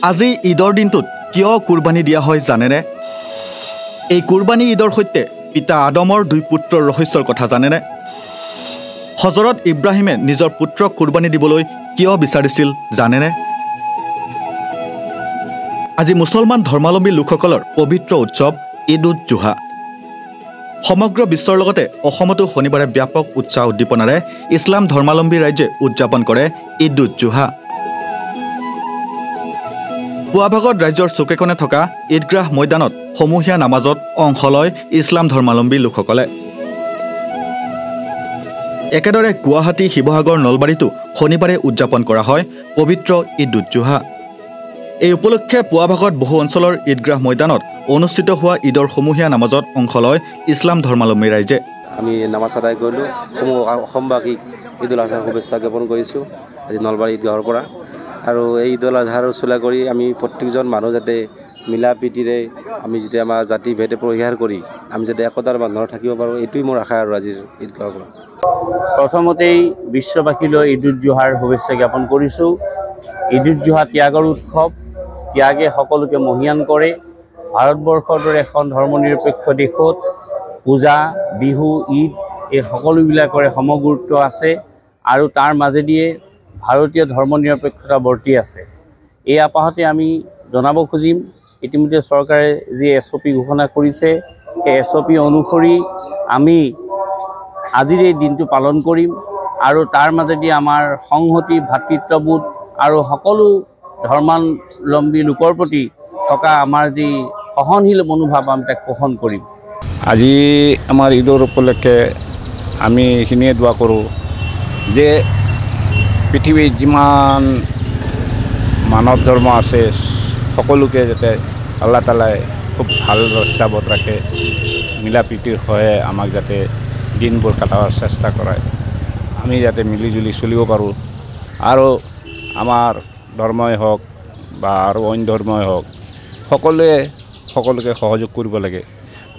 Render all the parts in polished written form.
আজি ঈদৰ দিনটোত কিয় কুৰবানী দিয়া হয় জানেনে? এই কুৰবানী ঈদৰ সৈতে পিতা আদমৰ 2 পুত্ৰৰ ৰহস্যৰ কথা জানেনে? হজৰত ইব্ৰাহিমে নিজৰ পুত্ৰক কুৰবানী দিবলৈ কিয় বিচাৰিছিল জানেনে? আজি মুছলমান ধৰ্মাৱলম্বী লোকসকলৰ পবিত্ৰ উৎসৱ ঈদ উজ জোহা। সমগ্ৰ বিশ্বৰ লগতে অসমতো শনিবাৰে ব্যাপক উৎসাহ উদ্দীপনাৰে ইছলাম ধৰ্মাৱলম্বী ৰাজ্যে উদযাপন কৰে ঈদ উজ জোহা। পুৱা ভাগত ৰাজ্যৰ চুকেকোণে থকা ঈদগাহ ময়দানত সমূহীয়া নামাজত অংশ লয় ইছলাম ধৰ্মাৱলম্বী লোকসকলে। একেদৰে গুৱাহাটী, শিৱসাগৰ, নলবাৰীতো শনিবাৰে উদযাপন কৰা হয় পবিত্ৰ ঈদ উজ জোহা। এই উপলক্ষে পুৱা ভাগত বহু অঞ্চলৰ ঈদগাহ ময়দানত অনুষ্ঠিত হোৱা ঈদৰ সমূহীয়া নামাজত অংশ লয় ইছলাম ধৰ্মাৱলম্বী ৰাইজে। আমি নামাজ আদায় কৰিলোঁ। অসমবাসীক ঈদ উল আজহাৰ শুভেচ্ছা জ্ঞাপন কৰিছোঁ আজি নলবাৰী ঈদগাহৰ পৰা। আৰু এই ঈদ উল আজহাৰ উচলা কৰি আমি প্ৰত্যেকজন মানুহ যাতে মিলা প্ৰীতিৰে আমি যেতিয়া আমাৰ জাতি ভেদে পৰিহাৰ কৰি আমি যাতে একতাৰ বান্ধোনত থাকিব পাৰোঁ, এইটোৱেই মোৰ আশা আৰু আজিৰ ঈদগাহৰ পৰা। প্ৰথমতেই বিশ্ববাসীলৈ ঈদ উজ জোহাৰ শুভেচ্ছা জ্ঞাপন কৰিছোঁ। ঈদ উজ জোহা ত্যাগৰ উৎসৱ। ত্যাগে সকলোকে মহীয়ান কৰে। ভাৰতবৰ্ষৰ দৰে এখন ধৰ্মনিৰপেক্ষ দেশত পূজা, বিহু, ঈদ এই সকলোবিলাকৰে সমগুৰুত্ব আছে আৰু তাৰ মাজেদিয়ে ভাৰতীয় ধৰ্মনিৰপেক্ষতা বৰ্তি আছে। এই আপাহতে আমি জনাব খুজিম, ইতিমধ্যে চৰকাৰে যি SOP ঘোষণা কৰিছে, সেই SOP অনুসৰি আমি আজিৰ এই দিনটো পালন কৰিম আৰু তাৰ মাজেদি আমাৰ সংহতি, ভাতৃত্ববোধ আৰু সকলো ধৰ্মাৱলম্বী লোকৰ প্ৰতি থকা আমাৰ যি সহনশীল মনোভাৱ আমি তাক পোষণ কৰিম। আজি আমাৰ ঈদৰ উপলক্ষে আমি এইখিনিয়ে দোৱা কৰোঁ যে পৃথিৱীত যিমান মানৱ ধৰ্ম আছে সকলোকে যাতে আল্লাহ তালাই খুব ভাল হিচাপত ৰাখে, মিলা প্ৰীতিৰ সহায়ে আমাক যাতে দিনবোৰ কটাবৰ চেষ্টা কৰে, আমি যাতে মিলিজুলি চলিব পাৰোঁ। আৰু আমাৰ ধৰ্মই হওক বা আৰু অন্য ধৰ্মই হওক সকলোকে সহযোগ কৰিব লাগে,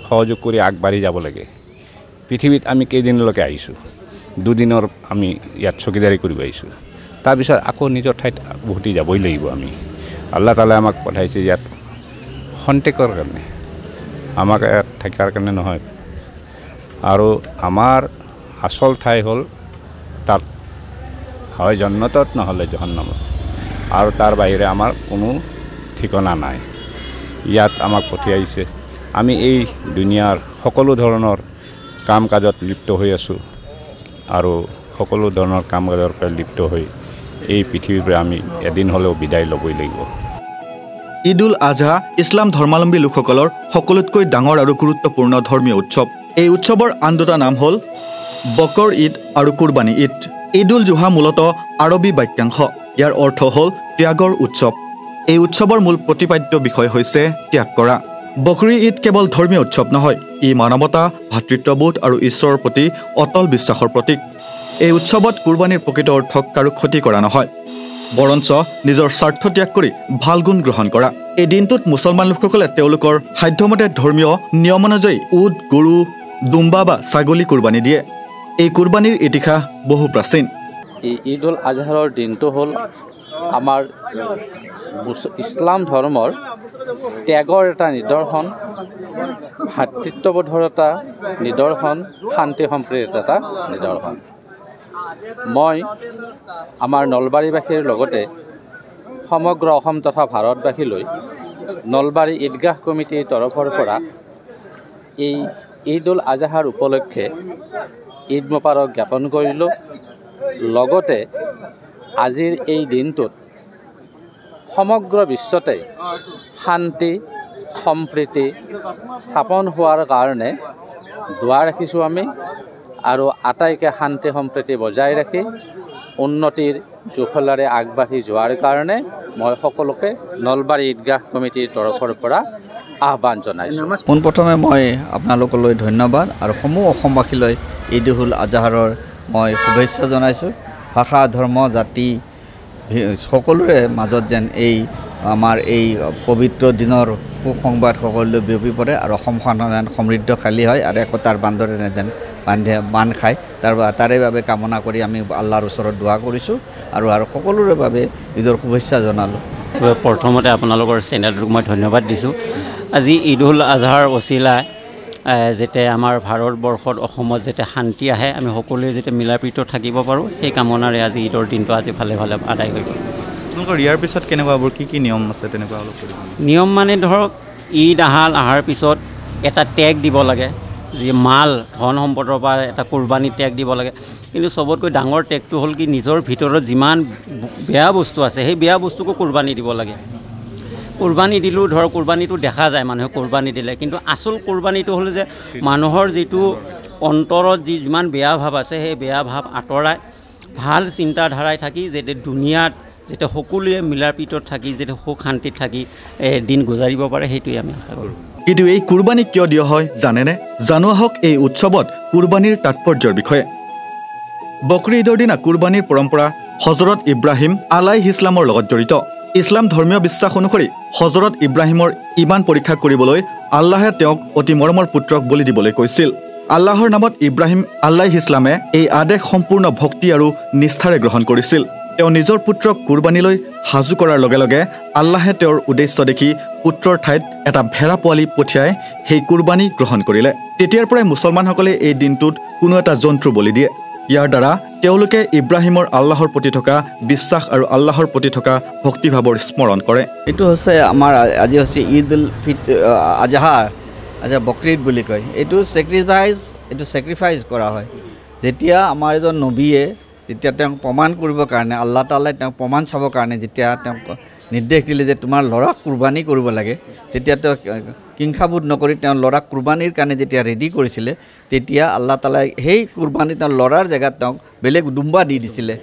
সহযোগ কৰি আগবাঢ়ি যাব লাগে। পৃথিৱীত আমি কেইদিনলৈকে আহিছোঁ, 2 দিনৰ আমি ইয়াত চকীদাৰী কৰিব আহিছোঁ, তাৰপিছত আকৌ নিজৰ ঠাইত উভতি যাবই লাগিব। আমি আল্লাহ তালাই আমাক পঠাইছে ইয়াত খন্তেকৰ কাৰণে, আমাক ইয়াত থকাৰ কাৰণে নহয়। আৰু আমাৰ আচল ঠাই হ'ল তাত, হয় জন্নতত নহ'লে জহন্নামত, আৰু তাৰ বাহিৰে আমাৰ কোনো ঠিকনা নাই। ইয়াত আমাক পঠিয়াইছে। আমি এই দুনিয়াৰ সকলো ধৰণৰ কাম কাজত লিপ্ত হৈ আছোঁ আৰু সকলো ধৰণৰ কাম কাজৰ পৰা লিপ্ত হৈ এই পৃথিৱীৰ পৰা আমি এদিন হ'লেও বিদায় ল'বই লাগিব। ঈদ উল আজহা ইছলাম ধৰ্মাৱলম্বী লোকসকলৰ সকলোতকৈ ডাঙৰ আৰু গুৰুত্বপূৰ্ণ ধৰ্মীয় উৎসৱ। এই উৎসৱৰ আন 2টা নাম হ'ল বকৰ ঈদ আৰু কুৰবানী ঈদ। ঈদ উল জোহা মূলতঃ আৰবী বাক্যাংশ। ইয়াৰ অৰ্থ হ'ল ত্যাগৰ উৎসৱ। এই উৎসৱৰ মূল প্ৰতিপাদ্য বিষয় হৈছে ত্যাগ কৰা। বকৰী ঈদ কেৱল ধৰ্মীয় উৎসৱ নহয়, ই মানৱতা, ভাতৃত্ববোধ আৰু ঈশ্বৰৰ প্ৰতি অটল বিশ্বাসৰ প্ৰতীক। এই উৎসৱত কুৰবানীৰ প্ৰকৃত অৰ্থক কাৰো ক্ষতি কৰা নহয়, বৰঞ্চ নিজৰ স্বাৰ্থ ত্যাগ কৰি ভাল গুণ গ্ৰহণ কৰা। এই দিনটোত মুছলমান লোকসকলে তেওঁলোকৰ সাধ্যমতে ধৰ্মীয় নিয়মানুযায়ী উট, গৰু, দুম্বা বা ছাগলী কুৰবানী দিয়ে। এই কুৰবানীৰ ইতিহাস বহু প্ৰাচীন। এই ঈদ উল আজহাৰৰ দিনটো হ'ল আমাৰ ইছলাম ধৰ্মৰ ত্যাগৰ এটা নিদৰ্শন, ভাতৃত্ববোধৰ এটা নিদৰ্শন, শান্তি সম্প্ৰীতিৰ এটা নিদৰ্শন। মই আমাৰ নলবাৰীবাসীৰ লগতে সমগ্ৰ অসম তথা ভাৰতবাসীলৈ নলবাৰী ঈদগাহ কমিটিৰ তৰফৰ পৰা এই ঈদ উল আজহাৰ উপলক্ষে ঈদ মোবাৰক জ্ঞাপন কৰিলোঁ। লগতে আজিৰ এই দিনটোত সমগ্ৰ বিশ্বতে শান্তি সম্প্ৰীতি স্থাপন হোৱাৰ কাৰণে দোৱা ৰাখিছোঁ আমি, আৰু আটাইকে শান্তি সম্প্ৰীতি বজাই ৰাখি উন্নতিৰ জোখলাৰে আগবাঢ়ি যোৱাৰ কাৰণে মই সকলোকে নলবাৰী ঈদগাহ কমিটিৰ তৰফৰ পৰা আহ্বান জনাইছোঁ। পোনপ্ৰথমে মই আপোনালোকলৈ ধন্যবাদ আৰু সমূহ অসমবাসীলৈ ঈদ উল আজহাৰৰ মই শুভেচ্ছা জনাইছোঁ। ভাষা, ধৰ্ম, জাতি সকলোৰে মাজত যেন এই আমাৰ এই পবিত্ৰ দিনৰ সুসংবাদ সকলোলৈ বিয়পি পৰে আৰু অসমখন যেন সমৃদ্ধশালী হয় আৰু একতাৰ বান্ধোনেৰে যেন বান্ধ খায়, তাৰে বাবে কামনা কৰি আমি আল্লাহৰ ওচৰত দোৱা কৰিছোঁ আৰু সকলোৰে বাবে ঈদৰ শুভেচ্ছা জনালোঁ। প্ৰথমতে আপোনালোকৰ চেনেলটোক মই ধন্যবাদ দিছোঁ। আজি ঈদ উল আজহাৰ অচিলায় যাতে আমাৰ ভাৰতবৰ্ষত অসমত যাতে শান্তি আহে, আমি সকলোৱে যাতে মিলাপ্ৰীত থাকিব পাৰোঁ, সেই কামনাৰে আজি ঈদৰ দিনটো আজি ভালে ভালে আদায় হৈ গ'ল। আপোনালোকৰ ইয়াৰ পিছত কেনেকুৱাবোৰ কি নিয়ম আছে তেনেকুৱা অলপ নিয়ম মানে ধৰক ঈদ অহাৰ পিছত এটা টেগ দিব লাগে, যি মাল ধন সম্পদৰ পৰা এটা কোৰবানী টেগ দিব লাগে। কিন্তু চবতকৈ ডাঙৰ টেগটো হ'ল কি নিজৰ ভিতৰত যিমান বেয়া বস্তু আছে সেই বেয়া বস্তুকো কোৰবানী দিব লাগে। কোৰবানী দিলেও ধৰক কোৰবানীটো দেখা যায় মানুহে কোৰবানী দিলে, কিন্তু আচল কোৰবানীটো হ'ল যে মানুহৰ যিটো অন্তৰত যিমান বেয়া ভাৱ আছে সেই বেয়া ভাৱ আঁতৰাই ভাল চিন্তাধাৰাই থাকি যাতে দুনিয়াত যাতে সকলোৱে মিলাপ্ৰীতত থাকি যাতে সুখ শান্তিত থাকি দিন গুজাৰিব পাৰে, সেইটোৱে আমি আশা কৰোঁ। কিন্তু এই কুৰবানী কিয় দিয়া হয় জানেনে? জানো আহক এই উৎসৱত কুৰবানীৰ তাৎপৰ্যৰ বিষয়ে। বকৰি ঈদৰ দিনা কুৰবানীৰ পৰম্পৰা হজৰত ইব্ৰাহিম আলাইহিছলামৰ লগত জড়িত। ইছলাম ধৰ্মীয় বিশ্বাস অনুসৰি হজৰত ইব্ৰাহিমৰ ইমান পৰীক্ষা কৰিবলৈ আল্লাহে তেওঁক অতি মৰমৰ পুত্ৰক বলি দিবলৈ কৈছিল। আল্লাহৰ নামত ইব্ৰাহিম আলাইহিছলামে এই আদেশ সম্পূৰ্ণ ভক্তি আৰু নিষ্ঠাৰে গ্ৰহণ কৰিছিল। তেওঁ নিজৰ পুত্ৰক কুৰবানীলৈ সাজু কৰাৰ লগে লগে আল্লাহে তেওঁৰ উদ্দেশ্য দেখি পুত্ৰৰ ঠাইত এটা ভেড়া পোৱালি পঠিয়াই সেই কুৰবানী গ্ৰহণ কৰিলে। তেতিয়াৰ পৰাই মুছলমানসকলে এই দিনটোত কোনো এটা জন্তু বলি দিয়ে। ইয়াৰ দ্বাৰা তেওঁলোকে ইব্ৰাহিমৰ আল্লাহৰ প্ৰতি থকা বিশ্বাস আৰু আল্লাহৰ প্ৰতি থকা ভক্তিভাৱৰ স্মৰণ কৰে। এইটো হৈছে আমাৰ আজি হৈছে ঈদ উল আজহাৰ, বকৰি ঈদ বুলি কয়। এইটো ছেক্ৰিফাইচ কৰা হয়। যেতিয়া আমাৰ এজন নবীয়ে যেতিয়া তেওঁক প্ৰমাণ কৰিবৰ কাৰণে আল্লাহ তাআলাই তেওঁক প্ৰমাণ চাবৰ কাৰণে যেতিয়া তেওঁক নিৰ্দেশ দিলে যে তোমাৰ ল'ৰাক কুৰবানী কৰিব লাগে, তেতিয়া তেওঁ কিংখাবোধ নকৰি তেওঁ ল'ৰাক কুৰবানীৰ কাৰণে যেতিয়া ৰেডি কৰিছিলে, তেতিয়া আল্লাহ তাআলাই সেই কুৰবানী তেওঁৰ ল'ৰাৰ জেগাত তেওঁক বেলেগ দুম্বা দি দিছিলে।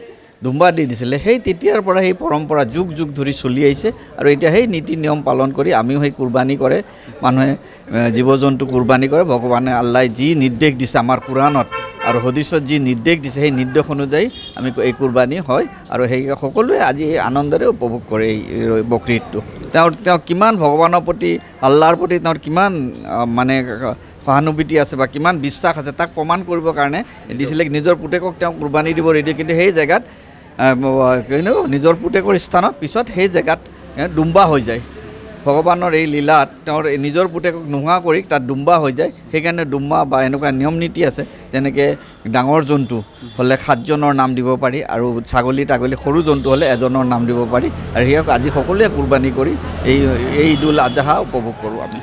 সেই তেতিয়াৰ পৰা সেই পৰম্পৰা যুগ যুগ ধৰি চলি আহিছে আৰু এতিয়া সেই নীতি নিয়ম পালন কৰি আমিও সেই কুৰবানী কৰে, মানুহে জীৱ জন্তু কুৰবানী কৰে। ভগৱানে আল্লাহে যি নিৰ্দেশ দিছে আমাৰ কোৰাণত আৰু হদিছত যি নিৰ্দেশ দিছে সেই নিৰ্দেশ অনুযায়ী আমি এই কুৰবানী হয় আৰু সেই সকলোৱে আজি এই আনন্দৰে উপভোগ কৰে এই বকৰি ঈদটো। তেওঁ কিমান ভগৱানৰ প্ৰতি আল্লাহৰ প্ৰতি তেওঁৰ কিমান মানে সহানুভূতি আছে বা কিমান বিশ্বাস আছে তাক প্ৰমাণ কৰিবৰ কাৰণে দিছিলে। নিজৰ পুতেকক তেওঁ কুৰবানী দিব ৰেডি, কিন্তু সেই জেগাত নিজৰ পুতেকৰ স্থানত পিছত সেই জেগাত ডুম্বা হৈ যায়। ভগৱানৰ এই লীলাত তেওঁৰ নিজৰ পুতেকক নোহোৱা কৰি তাত ডুম্বা হৈ যায়। সেইকাৰণে ডুম্বা বা এনেকুৱা নিয়ম নীতি আছে, যেনেকৈ ডাঙৰ জন্তু হ'লে 7জনৰ নাম দিব পাৰি আৰু ছাগলী সৰু জন্তু হ'লে এজনৰ নাম দিব পাৰি। আৰু সেয়াক আজি সকলোৱে কুৰবানী কৰি এই ঈদ উল আজহা উপভোগ কৰোঁ আমি।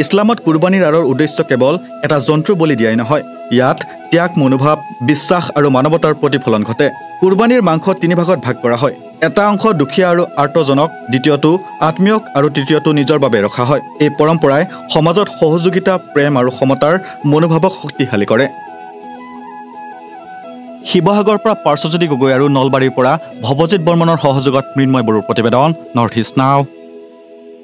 ইছলামত কুৰবানীৰ আঁৰৰ উদ্দেশ্য কেৱল এটা জন্তু বলি দিয়াই নহয়, ইয়াত ত্যাগ মনোভাৱ, বিশ্বাস আৰু মানৱতাৰ প্ৰতিফলন ঘটে। কুৰবানীৰ মাংস 3 ভাগত ভাগ কৰা হয়। এটা অংশ দুখীয়া আৰু আৰ্তজনক, দ্বিতীয়টো আত্মীয়ক আৰু তৃতীয়টো নিজৰ বাবে ৰখা হয়। এই পৰম্পৰাই সমাজত সহযোগিতা, প্ৰেম আৰু সমতাৰ মনোভাৱক শক্তিশালী কৰে। শিৱসাগৰৰ পৰা পাৰ্শ্বজ্যোতি গগৈ আৰু নলবাৰীৰ পৰা ভৱজিৎ বৰ্মনৰ সহযোগত মৃন্ময় বড়োৰ প্ৰতিবেদন, নৰ্থ ইষ্ট নাও।